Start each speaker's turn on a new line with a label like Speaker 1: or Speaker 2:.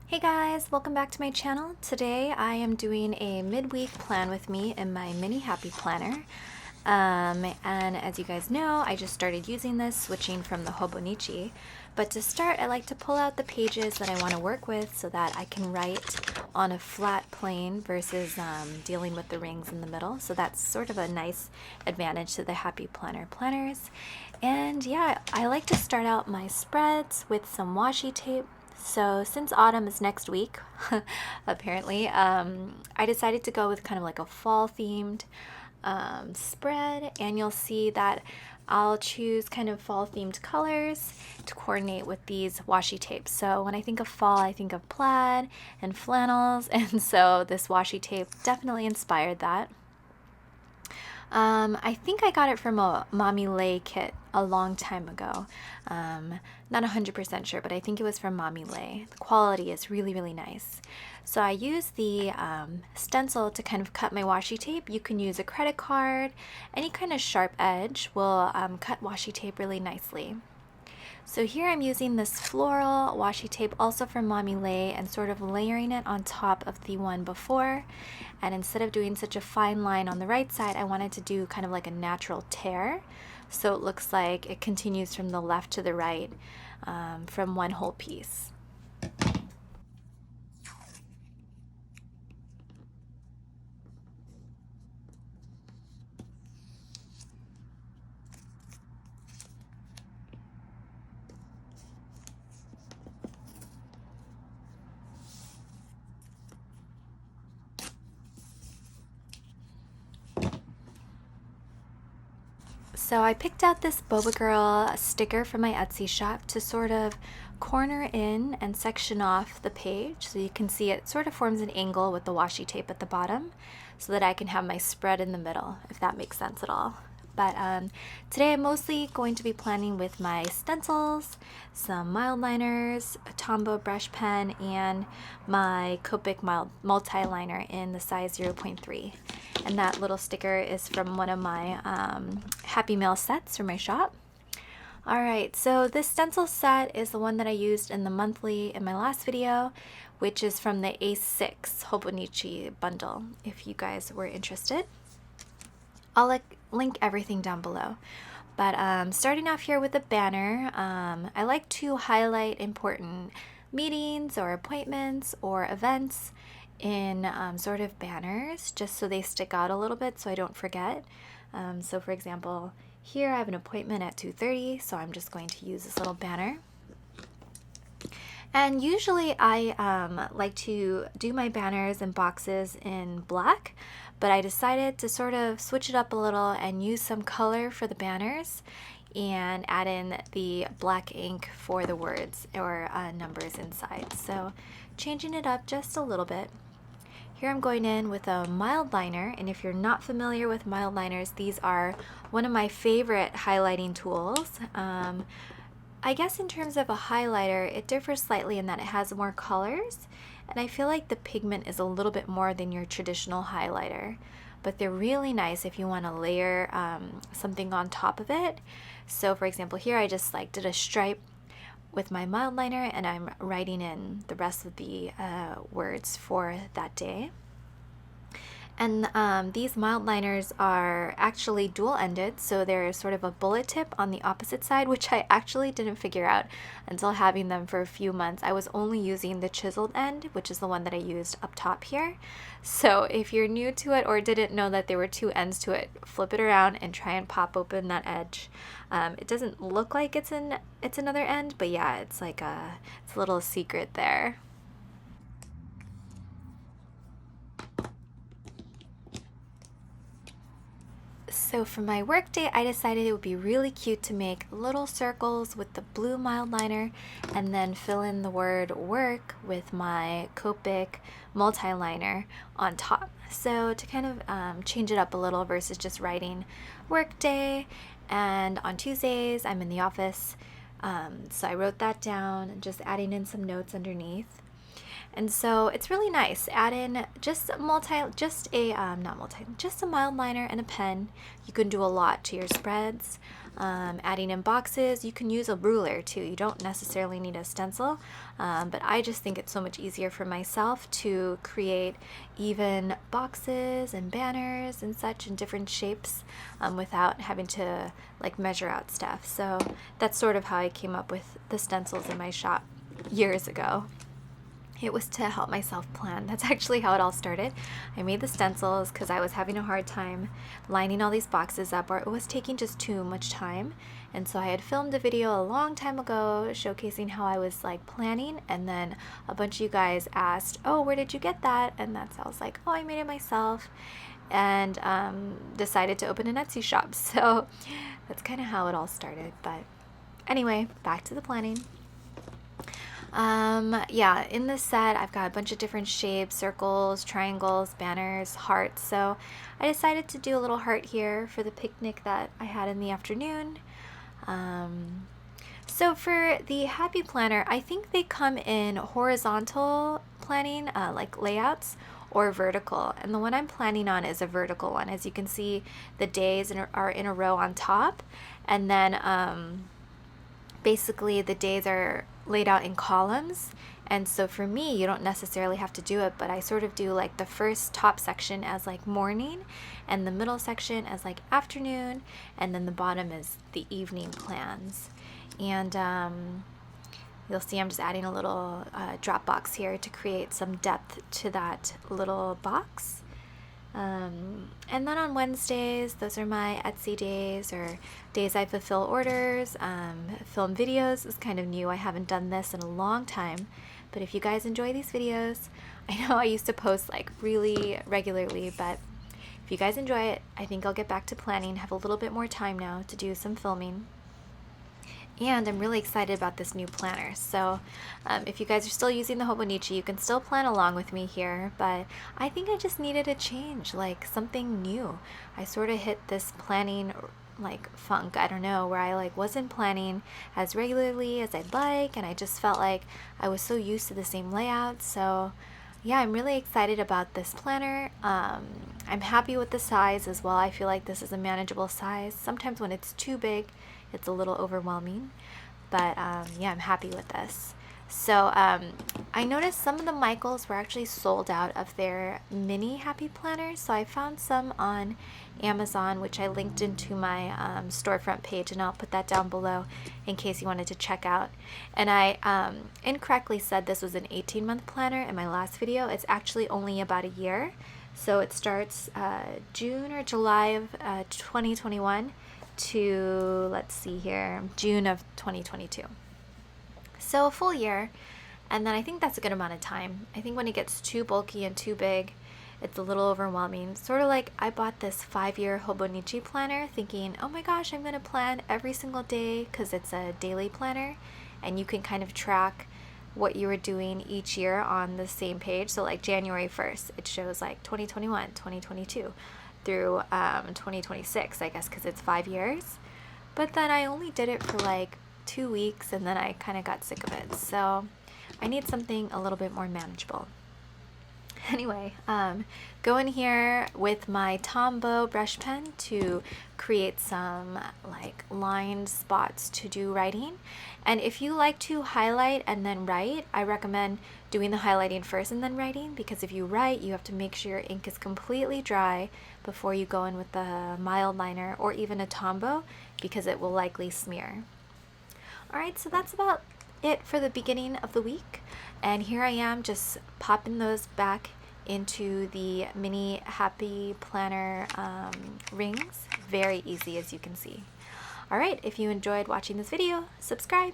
Speaker 1: Hey guys, welcome back to my channel. Today I am doing a midweek plan with me in my mini happy planner. And as you guys know, I just started using this, switching from the Hobonichi. But to start, I like to pull out the pages that I want to work with so that I can write on a flat plane versus dealing with the rings in the middle. So that's sort of a nice advantage to the Happy Planner planners. And yeah, I like to start out my spreads with some washi tape. So since autumn is next week, apparently, I decided to go with kind of like a fall themed spread, and you'll see that I'll choose kind of fall themed colors to coordinate with these washi tapes. So when I think of fall, I think of plaid and flannels, and so this washi tape definitely inspired that. I think I got it from a Mommy Lay kit a long time ago. Not 100% sure, but I think it was from Mommy Lay. The quality is really, really nice. So I use the stencil to kind of cut my washi tape. You can use a credit card. Any kind of sharp edge will cut washi tape really nicely. So here I'm using this floral washi tape also from Mommy Lay and sort of layering it on top of the one before. And instead of doing such a fine line on the right side, I wanted to do kind of like a natural tear. So it looks like it continues from the left to the right from one whole piece. So I picked out this Boba Girl sticker from my Etsy shop to sort of corner in and section off the page, so you can see it sort of forms an angle with the washi tape at the bottom so that I can have my spread in the middle, if that makes sense at all. But today I'm mostly going to be planning with my stencils, some mild liners, a Tombow brush pen, and my Copic multi-liner in the size 0.3. And that little sticker is from one of my Happy Mail sets from my shop. Alright, so this stencil set is the one that I used in the monthly in my last video, which is from the A6 Hobonichi bundle, if you guys were interested. I'll link everything down below. But starting off here with the banner, I like to highlight important meetings or appointments or events in sort of banners, just so they stick out a little bit so I don't forget. So for example, here I have an appointment at 2:30, so I'm just going to use this little banner. And usually I like to do my banners and boxes in black, but I decided to sort of switch it up a little and use some color for the banners and add in the black ink for the words or numbers inside. So changing it up just a little bit. Here I'm going in with a mild liner, and if you're not familiar with mild liners, these are one of my favorite highlighting tools. I guess in terms of a highlighter, it differs slightly in that it has more colors, and I feel like the pigment is a little bit more than your traditional highlighter, but they're really nice if you want to layer something on top of it. So for example, here I just did a stripe with my mild liner, and I'm writing in the rest of the words for that day. And these mild liners are actually dual-ended, so they're sort of a bullet tip on the opposite side, which I actually didn't figure out until having them for a few months. I was only using the chiseled end, which is the one that I used up top here. So if you're new to it or didn't know that there were two ends to it, flip it around and try and pop open that edge. It doesn't look like it's another end, but yeah, it's like it's a little secret there. So for my work day, I decided it would be really cute to make little circles with the blue mild liner and then fill in the word work with my Copic multi-liner on top. So to kind of change it up a little versus just writing work day. And on Tuesdays, I'm in the office. So I wrote that down and just adding in some notes underneath. And so it's really nice. Add in just a mild liner and a pen. You can do a lot to your spreads. adding in boxes. You can use a ruler too. You don't necessarily need a stencil, but I just think it's so much easier for myself to create even boxes and banners and such in different shapes without having to like measure out stuff. So that's sort of how I came up with the stencils in my shop years ago. It was to help myself plan. That's actually how it all started. I made the stencils because I was having a hard time lining all these boxes up, or it was taking just too much time. And so I had filmed a video a long time ago showcasing how I was like planning, and then a bunch of you guys asked, oh, where did you get that? And that's how I was like, oh, I made it myself, and decided to open an Etsy shop. So that's kind of how it all started. But anyway, back to the planning. Yeah, in this set I've got a bunch of different shapes: circles, triangles, banners, hearts. So I decided to do a little heart here for the picnic that I had in the afternoon. So for the Happy Planner, I think they come in horizontal planning, like layouts, or vertical. And the one I'm planning on is a vertical one. As you can see, the days are in a row on top, and then basically the days are laid out in columns. And so for me, you don't necessarily have to do it, but I sort of do like the first top section as like morning, and the middle section as like afternoon, and then the bottom is the evening plans. And you'll see I'm just adding a little drop box here to create some depth to that little box. And then on Wednesdays, those are my Etsy days, or days I fulfill orders. Film videos is kind of new. I haven't done this in a long time, but if you guys enjoy these videos, I know I used to post like really regularly, but if you guys enjoy it, I think I'll get back to planning, have a little bit more time now to do some filming. And I'm really excited about this new planner. So if you guys are still using the Hobonichi, you can still plan along with me here, but I think I just needed a change, like something new. I sort of hit this planning like funk, I don't know, where I like wasn't planning as regularly as I'd like, and I just felt like I was so used to the same layout. So yeah, I'm really excited about this planner. I'm happy with the size as well. I feel like this is a manageable size. Sometimes when it's too big, it's a little overwhelming, but yeah, I'm happy with this. So I noticed some of the Michaels were actually sold out of their mini Happy Planners, so I found some on Amazon, which I linked into my storefront page, and I'll put that down below in case you wanted to check out. And I incorrectly said this was an 18-month planner in my last video. It's actually only about a year, so it starts June or July of 2021 to, let's see here, June of 2022. So a full year, and then I think that's a good amount of time. I think when it gets too bulky and too big, it's a little overwhelming. Sort of like I bought this 5-year Hobonichi planner thinking, oh my gosh, I'm going to plan every single day because it's a daily planner, and you can kind of track what you were doing each year on the same page. So like January 1st, it shows like 2021, 2022 through 2026, I guess, because it's 5 years. But then I only did it for like 2 weeks, and then I kind of got sick of it. So I need something a little bit more manageable. Anyway, go in here with my Tombow brush pen to create some like lined spots to do writing. And if you like to highlight and then write, I recommend doing the highlighting first and then writing, because if you write, you have to make sure your ink is completely dry before you go in with the mild liner or even a Tombow, because it will likely smear. Alright, so that's about it for the beginning of the week, and here I am just popping those back into the mini Happy Planner rings. Very easy, as you can see. Alright, if you enjoyed watching this video, subscribe.